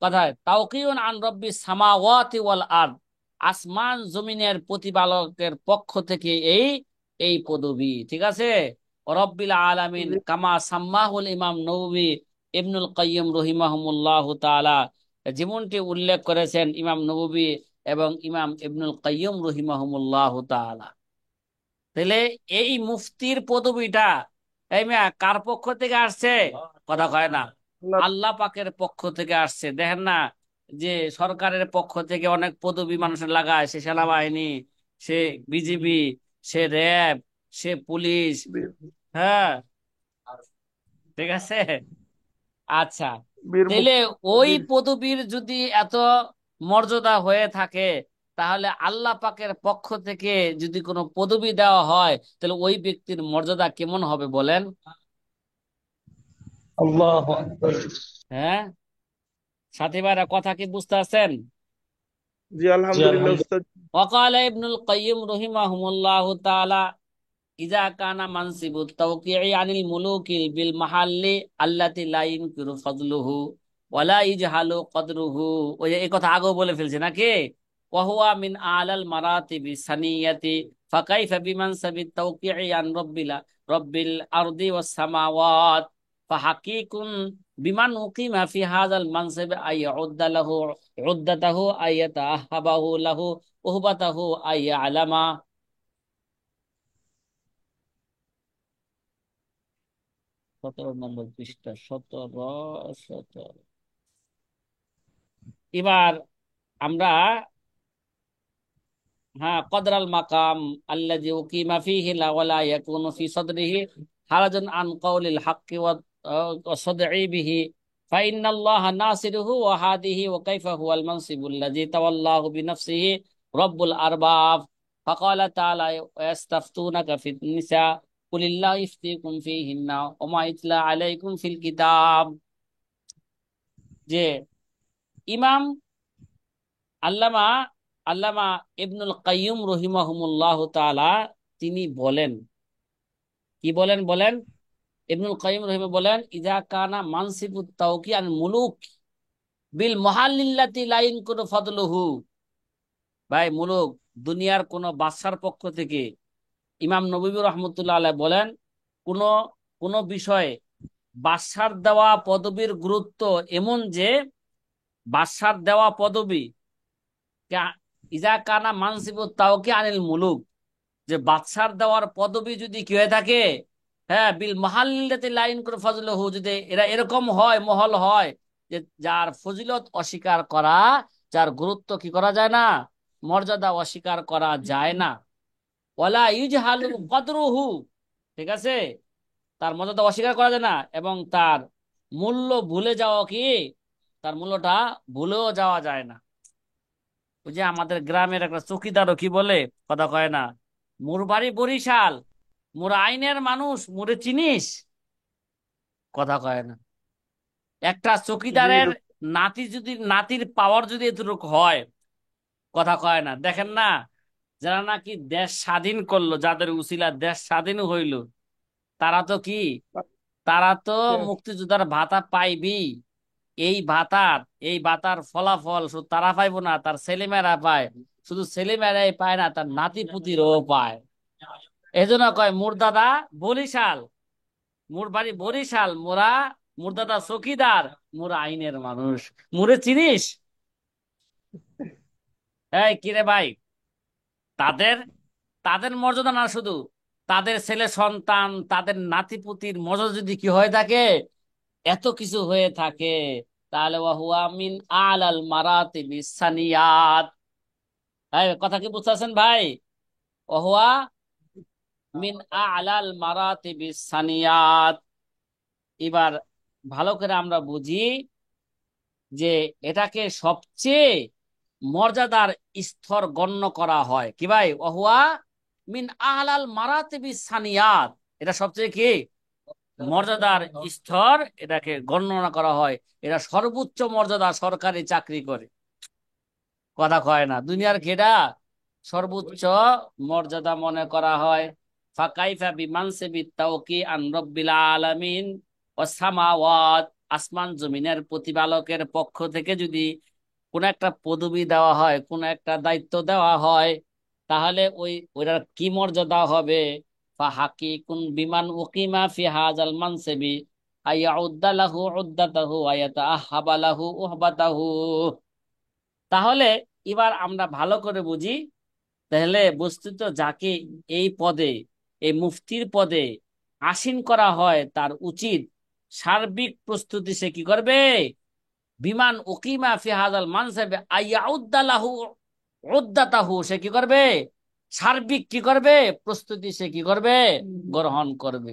Speaker 1: কথায় তাওকিউন আন রব্বিস সামাওয়াতি ওয়াল আরদ, আসমান জমিনের প্রতিপালকের পক্ষ থেকে এই এই পদবী। ঠিক আছে। রব্বিল আলামিন
Speaker 3: জি।
Speaker 1: কামা সাম্মাহুল ইমাম নববী ইবনুল কাইয়্যিম রহিমাহুমুল্লাহ তাআলা, যেমনটি উল্লেখ করেছেন ইমাম নববী এবং ইমাম ইবনুল কাইয়্যিম রহিমাহুমুল্লাহ তাআলা। তাহলে এই মুফতির পদবীটা এই মিয়া কার পক্ষ থেকে আসছে? কথা কয় না,
Speaker 3: আল্লাহ।
Speaker 1: আল্লাহ পাকের পক্ষ থেকে আসছে। দেখেন না যে সরকারের পক্ষ থেকে অনেক পদবি মানুষের লাগায়, সে সেনাবাহিনী, সে বিজিবি, সে র্যাব, সে পুলিশ, হ্যাঁ ঠিক আছে। আচ্ছা,
Speaker 3: বীর
Speaker 1: তাহলে ওই
Speaker 3: মুক্তির।
Speaker 1: পদবীর যদি এত মর্যাদা হয়ে থাকে, তাহলে আল্লাহ পাকের পক্ষ থেকে যদি কোনো পদবি দেওয়া হয়, তাহলে ওই ব্যক্তির মর্যাদা কেমন হবে বলেন?
Speaker 2: আল্লাহু আকবার।
Speaker 1: হ্যাঁ সাথী ভাইরা, কথা কি বুঝতে আছেন?
Speaker 3: জি
Speaker 2: জি
Speaker 3: আলহামদুলিল্লাহ
Speaker 2: আলহামদুলিল্লাহ।
Speaker 3: উস্তাদ।
Speaker 1: ওয়াকালা ইবনুল কাইয়্যিম রাহিমাহুল্লাহু তাআলা ইযা কানা মানসিবুত তাওকিই আনিল মুলুকি বিল মাহাল্লি আল্লাতি লা ইনকিরু ফাদলুহু ওয়া লা ইজহালু কদরুহু। ওই যে এই কথা আগেও বলে ফেলছে নাকি? وهو من أعلى المراتب السنية فكيف بمنصب التوقيع عن رب الأرض والسماوات فحقيق بمن أقيم في هذا المنصب أن يعد له عدته أن يتأهبه له أهبته أن يعلم 17 নম্বর পৃষ্ঠা 17 এবার আমরা হ্যাঁ কদরাল মাকাম আল্লাযী উকিমা ফীহি লা ওয়ালা ইয়াকুনু ফি সাদরিহি হারাজুন আন কাউলিল হাক্কি ওয়া সাদঈ বিহি ফাইন্নাল্লাহা নাসিরুহু ওয়া হাদিহি ওয়া কাইফা হুয়াল মানসিবুল লাযী তাওয়াল্লাহু বিনাফসিহি রব্বুল আরবাব ফাকালা তাআলা ইয়াস্তাফতুনাকা ফিন নিসা কুলিল্লাহু ইফতিকুম ফীহিন্না ওয়া মা ইতলা আলাইকুম ফিল কিতাব যে ইমাম আল্লামা আল্লামা ইবনুল কাইয়্যুম রহিমাহুমুল্লাহ তাআলা তিনি বলেন কি বলেন ইবনুল কাইয়্যুম বলেন ইযা কানা মানসিবুত তাওকি আন মুলুক বিল মুহাল্লিল্লাতি লা ইয়ানকুনু ফাদলুহু ভাই মুলুক দুনিয়ার কোন বাদশার পক্ষ থেকে ইমাম নববী রাহমাতুল্লাহ আলাইহি বলেন কোন কোন বিষয়ে বাদশার দেওয়া পদবীর গুরুত্ব এমন যে বাদশার দেওয়া পদবী ইজা কানা মানসিবুত তাওকি আনিল মুলুক যে বাদশার দেওয়ার পদবী যদি কি হয়ে থাকে হ্যাঁ বিল মাহাল্লাতি লাইন করে ফজলহু যদি এরা এরকম হয় মহল হয় যে যার ফজিলত অস্বীকার করা যার গুরুত্ব কি করা যায় না মর্যাদা অস্বীকার করা যায় না ওয়ালা ইউজহালু কদরুহু ঠিক আছে তার মর্যাদা অস্বীকার করা যায় না এবং তার মূল্য ভুলে যাওয়া কি তার মূল্যটা ভুলেও যাওয়া যায় না ওই যে আমাদের গ্রামের একটা চৌকিদারও কি বলে কথা কয় না মোর বাড়ি বরিশাল মোর আইনের মানুষ মোরে চিনিস কথা কয় না একটা
Speaker 3: জি
Speaker 1: চৌকিদারের নাতির পাওয়ার যদি এতটুকু হয় কথা কয় না দেখেন না যারা নাকি দেশ স্বাধীন করলো যাদের উছিলা দেশ স্বাধীন হইল তারা তো কি তারা তো মুক্তিযোদ্ধার ভাতা পাইবি এই ভাতার ফলাফল শুধু তারা পাইবো না তার ছেলেমেয়েরা পায় শুধু ছেলেমেয়েরাই পায় না তার নাতি পুতিরও পায় এই জন্য কয় মোর দাদা বরিশাল মোর বাড়ি বরিশাল মোর দাদা চৌকিদার মোর আইনের মানুষ মোরে চিনিস এই কিরে ভাই তাদের তাদের মর্যাদা না শুধু তাদের ছেলে সন্তান তাদের নাতিপুতির মর্যাদা যদি কি হয়ে থাকে এত কিছু হয়ে থাকে তাহলে ওয়াহুয়া মিন আলাল মারাতিবিস সানিয়াত ভাই কথা কি বুঝতেছেন ভাই ওয়াহুয়া মিন আলাল মারাতিবিস সানিয়াত এবার ভালো করে আমরা বুঝি যে এটাকে সবচেয়ে মর্যাদার স্তর গণ্য করা হয় কি ভাই ওয়াহুয়া মিন আলাল মারাতিবিস সানিয়াত এটা সবচেয়ে কি মর্যাদার স্তর এটাকে গণনা করা হয় এটা সর্বোচ্চ মর্যাদা সরকারি চাকরি করে কথা কয় না দুনিয়ার ঘেরা সর্বোচ্চ মর্যাদা মনে করা হয় ফাকাইফা বিমানসিবিত তাওকি আন রাব্বিল আলামিন ওয়াস সামাওয়াত আসমান জমিনের প্রতিপালকের পক্ষ থেকে যদি কোন একটা পদবি দেওয়া হয় কোন একটা দায়িত্ব দেওয়া হয় তাহলে ওইটার কি মর্যাদা হবে ফাহাকিকুন বিমান উকিমা ফি হাযাল মানসিবি আইয়াউদ্দা লাহু উদ্দাতাহু আয়াতাহাবা লাহু উহবাতাহু তাহলে এবার আমরা ভালো করে বুঝি তাহলে বস্তুত যাকে এই পদে এই মুফতির পদে আসীন করা হয় তার উচিত সার্বিক প্রস্তুতি সে কি করবে বিমান উকিমা ফি হাযাল মানসিবি আইয়াউদ্দা লাহু উদ্দাতাহু সে কি করবে সার্বিক কি করবে প্রস্তুতি সে কি করবে গ্রহণ করবে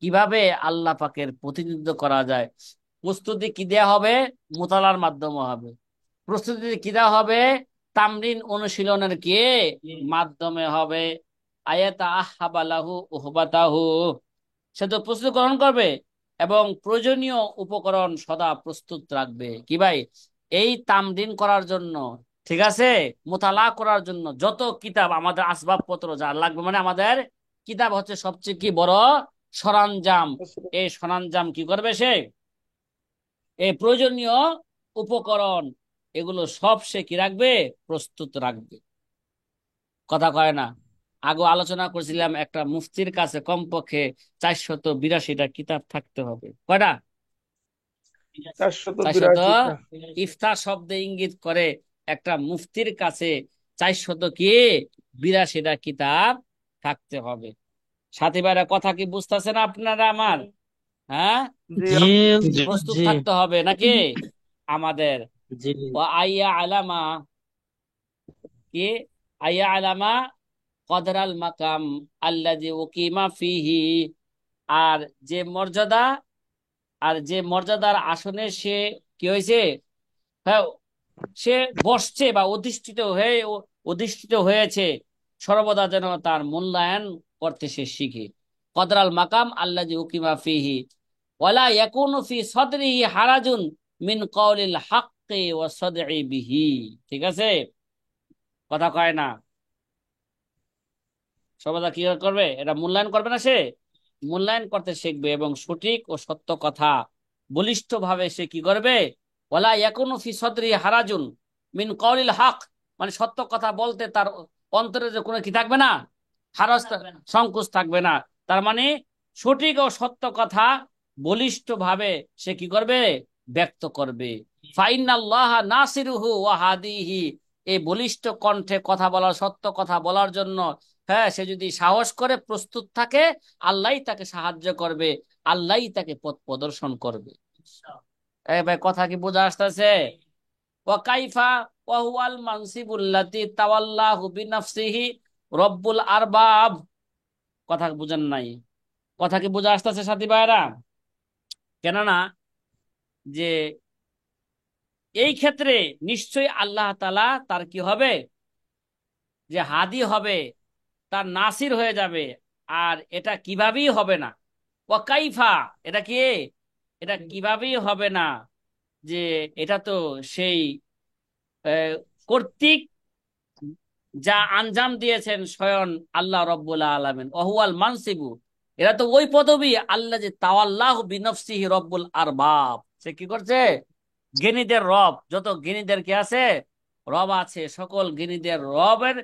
Speaker 1: কিভাবে আল্লাহ পাকের প্রতিনিধিত্ব করা যায় প্রস্তুতি কি দেয়া হবে মুতালার মাধ্যমে হবে প্রস্তুতি কি দেওয়া হবে তামরিন অনুশীলনের কি মাধ্যমে হবে আয়াতা আহবালাহু উহবাতাহু সে তো প্রস্তুতি গ্রহণ করবে এবং প্রয়োজনীয় উপকরণ সদা প্রস্তুত রাখবে কি ভাই এই তামরিন করার জন্য ঠিক আছে মোতালা করার জন্য যত কিতাব আমাদের আসবাবপত্র যা লাগবে মানে আমাদের কিতাব হচ্ছে সবচেয়ে কি বড় সরঞ্জাম এই সরঞ্জাম কি করবে সে এই প্রয়োজনীয় উপকরণ এগুলো সব সে কি রাখবে, প্রস্তুত রাখবে। কথা কয় না। আগে আলোচনা করছিলাম একটা মুফতির কাছে কমপক্ষে 482টা কিতাব থাকতে হবে। কয়টা? 400।
Speaker 3: 482টা।
Speaker 1: ইফতা শব্দে ইঙ্গিত করে একটা মুফতির কাছে 482টা কিতাব থাকতে হবে। সাথী ভাইরা, কথা কি বুঝতেছেন আপনারা আমার? হ্যাঁ,
Speaker 3: জি
Speaker 2: জি
Speaker 3: জি।
Speaker 1: প্রস্তুত
Speaker 2: জি
Speaker 1: থাকতে হবে নাকি আমাদের?
Speaker 2: জি
Speaker 1: ও আইয়া আলামা, কি আইয়া আলামা কদরাল মাকাম আল্লাযী উকিমা ফিহি, আর যে মর্যাদা, আর যে মর্যাদার আসনে সে কি হয়েছে, হ্যাঁ, সে বসছে বা অধিষ্ঠিত হয়েছে, সর্বদা যেন তার মূল্যায়ন করতে সে শিখে। কদরাল মাকাম আল্লাযী উকিমা ফিহি ওয়ালা ইয়াকুনু ফি সাদরিহি হারাজুন মিন কাউলিল হাক্কি ওয়া সাদঈ বিহি। ঠিক আছে? কথা কয় না। সর্বদা কি করবে, এটা মূল্যায়ন করবে না, সে মূল্যায়ন করতে শিখবে এবং সঠিক ও সত্য কথা বলিষ্ঠভাবে সে কি করবে। ওয়ালা ইয়াকুনু ফি সদরি হারাজুন মিন কাউলিল হক, মানে সত্য কথা বলতে তার অন্তরে যে কোনো কি থাকবে না, হারাজ, সংকোচ থাকবে না। তার মানে সঠিক ও সত্য কথা বলিষ্ঠভাবে সে কি করবে, ব্যক্ত করবে। ফাইনাল্লাহ নাসিরুহু ওয়া হাদিহি, এই বলিষ্ঠ কণ্ঠে কথা বলার, সত্য কথা বলার জন্য, হ্যাঁ, সে যদি সাহস করে প্রস্তুত থাকে, আল্লাহই তাকে সাহায্য করবে, আল্লাহই তাকে পথ প্রদর্শন করবে। এই ভাই, কথা কি বোঝা আসতেছে? ওয়া কাইফা ওয়া হুয়াল মানসিবুল্লাতি তাওয়াল্লাহু বিনাফসিহি রব্বুল আরবাব। কথা বুঝেন নাই? কথা কি বোঝা আসতেছে সাথী ভাইরা? কেননা যে এই ক্ষেত্রে নিশ্চয়ই আল্লাহ তাআলা তার কি হবে, যে হাদি হবে, তার নাসির হয়ে যাবে। আর এটা কিভাবেই হবে না। ওয়াকাইফা, এটা কি, এটা কিভাবেই হবে না, যে এটা তো সেই আহ, কর্তৃক যা আঞ্জাম দিয়েছেন স্বয়ং আল্লাহ রব্বুল আলামিন, ওহুয়াল মানসিবু, এরা তো ওই পদবী আল্লাহ যে তাওয়াল্লাহু বিনফসিহি রব্বুল আরবাব, সে কি করছে, জ্ঞানীদের রব, যত জ্ঞানীদের কি আছে, রব আছে, সকল জ্ঞানীদের রবের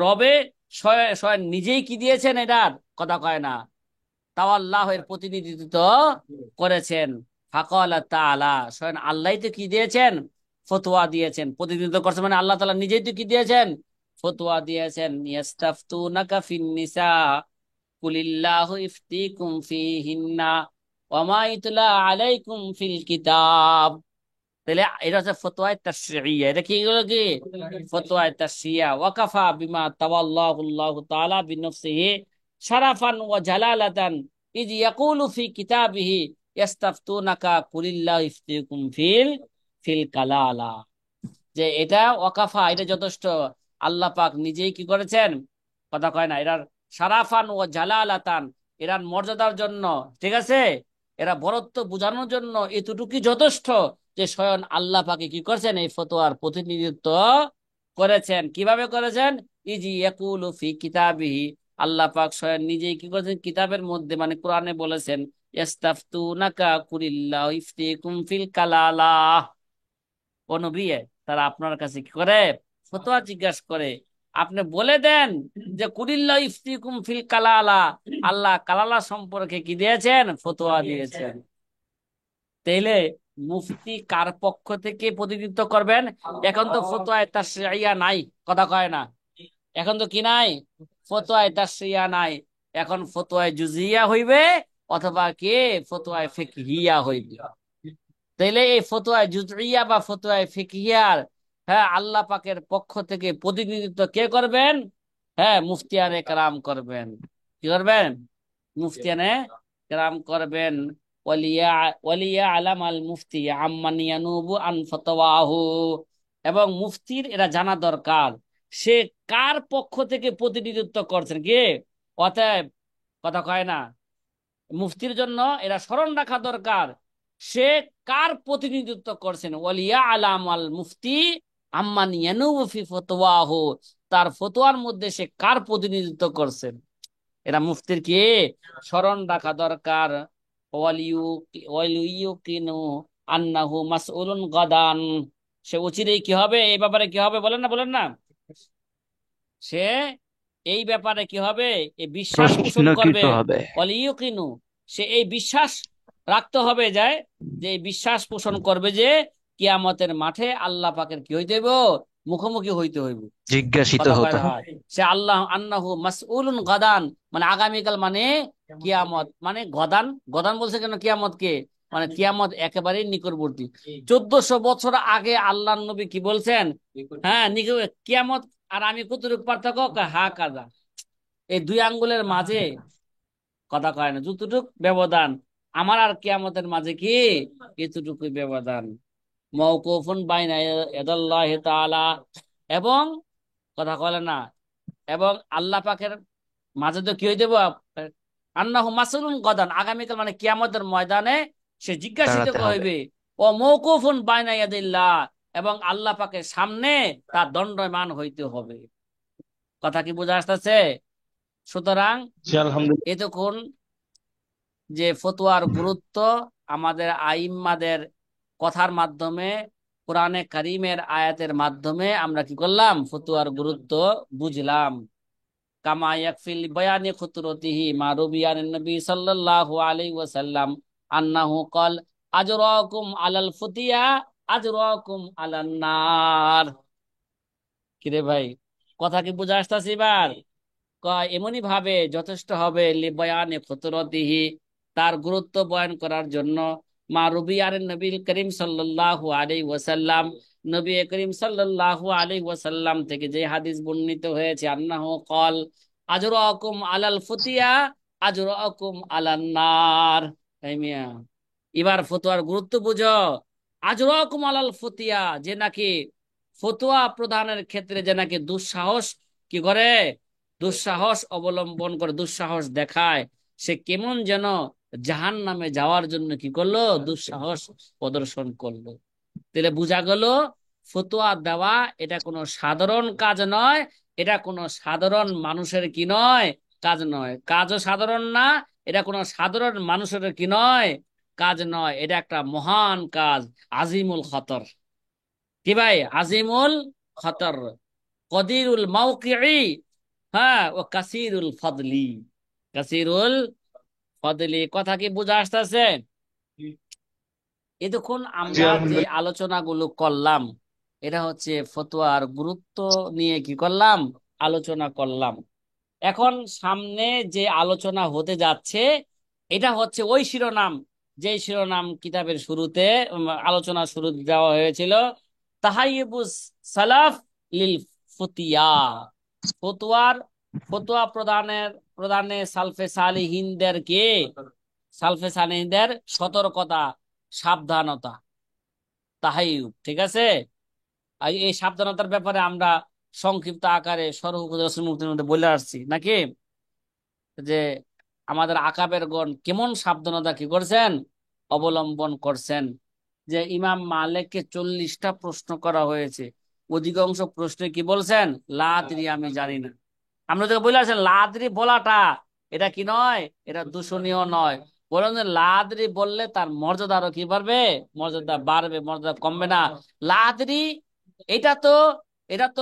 Speaker 1: রবে স্বয়ং স্বয়ং নিজেই কি দিয়েছেন এটার, কথা কয় না, তাওয়াল্লাহ এর প্রতিনিধিত্ব করেছেন। ফাকালা তাআলা, স্বয়ং আল্লাহই তো কি দিয়েছেন, ফতোয়া দিয়েছেন, প্রতিনিধিত্ব করছেন, মানে আল্লাহ তাআলা নিজেই তো কি দিয়েছেন, ফতোয়া দিয়েছেন। ইয়াস্তাফতুনাকা ফিন নিসা কুলিল্লাহু ইফতিকুম ফিহিন্না ওয়া মা ইতলা আলাইকুম ফিল কিতাব। তাহলে এটা হচ্ছে ফতোয়া তাশরি'ইয়া, এটা কি, এগুলো কি ফতোয়া তাশরি'ইয়া। ওয়াকাফা বিমা তাওয়াল্লাহুল্লাহু তাআলা বিনফসিহি শারাফান ওয়া জালালাতান ইয ইয়াকুলু ফি কিতাবিহি ইস্তাফতুনাকা কুলিল্লাহু ইফতিকুম ফিল ফিল কালালা, যে এটা ওয়াকাফা, এটা যথেষ্ট। আল্লাহ পাক নিজেই কি করেছেন, কথা কয় না, এরার শারাফান ও জালালাতান, এরার মর্যাদার জন্য, ঠিক আছে, এরা বরত্ব বোঝানোর জন্য এতটুকুই যথেষ্ট, যে স্বয়ং আল্লাহ পাকে কি করেছেন, এই ফতোয়ার প্রতিনিধিত্ব করেছেন। কিভাবে করেছেন, ইজি ইয়াকুলু ফি কিতাবিহি, আল্লাহ পাক স্বয়ং নিজেই কি করেছেন, কিতাবের মধ্যে মানে কোরআনে বলেছেন, ইস্তাফতুনাকা কুলিল্লাহু ইফতিকুম ফিল কালালা, ও নবী, তারা আপনার কাছে কি করে, ফতোয়া জিজ্ঞাসা করে, আপনি বলে দেন যে কুলিল্লাহ ইফতিকুম ফিল কালালা, আল্লাহ কালালা সম্পর্কে কি দিয়েছেন, ফতোয়া দিয়েছেন। তাইলে মুফতি কার পক্ষ থেকে প্রতিনিধিত্ব করবেন? এখন তো ফতোয়ায়ে তাশরি'ইয়া নাই, কথা কয় না, এখন তো কি নাই, ফতোয়ায়ে তাশরি'ইয়া নাই, এখন ফতোয়ায়ে জুজিয়া হইবে, অথবা কে ফতোয়ায়ে ফিকহিয়া হইবে। তাইলে এই ফতোয়া জুজইয়া বা ফতোয়া ফিকহিয়ার, হ্যাঁ, আল্লাহ পাকের পক্ষ থেকে প্রতিনিধিত্ব কে করবেন, হ্যাঁ, মুফতিয়ানে কেরাম করবেন। কি করবেন, মুফতিয়ানে কেরাম করবেন। ওয়ালিয়া ওয়ালিয়া আলাম আল মুফতি আম্মান ইয়ানুবু আন ফতওয়াহু, এবং মুফতির এটা জানা দরকার, সে কার পক্ষ থেকে প্রতিনিধিত্ব করছেন, কে, অতএব, কথা কয় না, মুফতির জন্য এরা স্মরণ রাখা দরকার, সে কার প্রতিনিধিত্ব করছেন। ওয়ালিয়া আলাম আল মুফতি আম্মান ইয়ানুবু ফি ফতওয়াহু, তার ফতোয়ার মধ্যে সে কার প্রতিনিধিত্ব করছেন, এরা মুফতির কি স্মরণ রাখা দরকার। ওয়ালিয়ুকিনু আন্নাহু মাসউলুন গাদান, সে অচিরেই কি হবে, এই ব্যাপারে কি হবে, বলেন না বলেন না। সে এই ব্যাপারে কি হবে, এই বিশ্বাস পোষণ
Speaker 2: প্রশ্নকৃত
Speaker 1: করবে।
Speaker 2: হবে।
Speaker 1: অলিয়কিনু, সে এই বিশ্বাস রাখতে হবে যায়, যে এই বিশ্বাস পোষণ করবে যে কিয়ামতের মাঠে আল্লাহ পাকের কি হইতে হইব, মুখোমুখি হইতে হইব।
Speaker 2: জিজ্ঞাসিত
Speaker 1: কথা কয়
Speaker 2: হতে
Speaker 1: না,
Speaker 2: হবে।
Speaker 1: সে আল্লাহ আন্নাহু মাসউলুন গাদান, মানে আগামীকাল, মানে কিয়ামত, মানে গদান, গদান বলছে কেন কিয়ামত কে, মানে কিয়ামত একেবারেই নিকটবর্তী। 1400 বছর আগে আল্লাহ নবী কি বলছেন, হ্যাঁ কিয়ামত আর আমি কতটুকু পার্থক্য, হা কাজা, এই দুই আঙ্গুলের মাঝে, কথা কয় না, যতটুক ব্যবধান আমার আর কিয়ামতের মাঝে কি, এতটুকু ব্যবধান। মওকুফুন বাইনা ইয়াদাল্লাহি তাআলা, এবং কথা কয় না, এবং আল্লাহ পাকের মাঝে তো কি হয়ে দেবো, আন্নাহু মাসউলুন গদান, আগামীকাল মানে কিয়ামতের ময়দানে সে জিজ্ঞাসিত
Speaker 2: দাঁড়াতে হবে।
Speaker 1: হইবে। ও মওকুফুন বাইনা ইয়াদিল্লাহ, এবং আল্লাহ পাকের সামনে তার দণ্ডায়মান হইতে হবে। কথা কি বোঝা আসতেছে? সুতরাং
Speaker 2: জি আলহামদুলিল্লাহ।
Speaker 1: এতক্ষণ যে ফতোয়ার গুরুত্ব, আমাদের আইম্মাদের কথার মাধ্যমে, কোরআনে কারিমের আয়াতের মাধ্যমে আমরা কি করলাম, ফতোয়ার গুরুত্ব বুঝলাম। কামা ইয়াকফিল বায়ানি খুতুরতিহি মা রুবিয়ান নবী সাল্লাল্লাহু আলাইহি ওয়াসাল্লাম আন্নাহু ক্বাল আজরাকুম আলাল ফুতিয়া আজরাকুম আলান নার। কিরে ভাই, কথা কি বুঝা আসতাছে এবার? কয় এমনি ভাবে যথেষ্ট হবে লিবয়ানে খুতুরতিহি, তার গুরুত্ব বয়ান করার জন্য, মা রুবিয়ান নবী করিম সাল্লাল্লাহু আলাইহি ওয়াসাল্লাম, নবী করিম সাল্লাল্লাহু আলাইহি ওয়াসাল্লাম থেকে যে হাদিস বর্ণিত হয়েছে, আন্নাহু ক্বাল আজরাকুম আলাল ফুতিয়া আজরাকুম আলান নার। এই মিয়া, এবার ফতোয়ার গুরুত্ব বুঝো। আজরাকুম আলাল ফুতিয়া, যে নাকি ফতোয়া প্রদানের ক্ষেত্রে যে নাকি দুঃসাহস কি করে, দুঃসাহস অবলম্বন করে, দুঃসাহস দেখায়, সে কেমন যেন জাহান্নামে যাওয়ার জন্য কি করলো, দুঃসাহস প্রদর্শন করলো। তাহলে বোঝা গেল, ফতোয়া দেওয়া এটা কোনো সাধারণ কাজ নয়, এটা কোনো সাধারণ মানুষের কি নয়, কাজ নয়। কাজও সাধারণ না, এটা কোনো সাধারণ মানুষের কি নয়, কাজ নয়। এটা একটা মহান কাজ, আজিমুল খতর। কি ভাই, আজিমুল খতর, কদিরুল মাওকিঈ, হ্যাঁ, ও কাসিরুল ফদলি, কাসিরুল ফদলি। কথা কি বোঝা আসতেছে? এতক্ষণ
Speaker 2: জি
Speaker 1: আমরা যে
Speaker 2: আলহামদুলিল্লাহ।
Speaker 1: আলোচনাগুলো করলাম, এটা হচ্ছে ফতোয়ার গুরুত্ব নিয়ে কি করলাম, আলোচনা করলাম। এখন সামনে যে আলোচনা হতে যাচ্ছে, এটা হচ্ছে ওই শিরোনাম, যে শিরোনাম কিতাবের শুরুতে আলোচনা শুরু দেওয়া হয়েছিল, তাহাইয়ুবুস সালাফ লিল ফুতিয়া, ফতোয়ার, ফতোয়া প্রদানে সালফে সালিহিনদের কে, সালফে সালিহিনদের সতর্কতা, সাবধানতা, তাহাইয়ুব, ঠিক আছে। আর এই সাবধানতার ব্যাপারে আমরা সংক্ষিপ্ত আকারে সরহ উপদেশের মুক্তির মধ্যে বলে আসছি নাকি, যে আমাদের আকাবের গণ কেমন সাবধানতা কি করছেন, অবলম্বন করছেন। যে ইমাম মালিককে 40টা প্রশ্ন করা হয়েছে, অধিকাংশ প্রশ্নে কি বলছেন, লা আদরি, আমি জানি না। আমরা তোকে বলে আসেন লা আদরি বলাটা এটা কি নয়, এটা দূষণীয় নয়, বরং যে লা আদরি বললে তার মর্যাদা আরো কি বাড়বে, মর্যাদা বাড়বে, মর্যাদা কমবে না। লা আদরি, এটা তো, এটা তো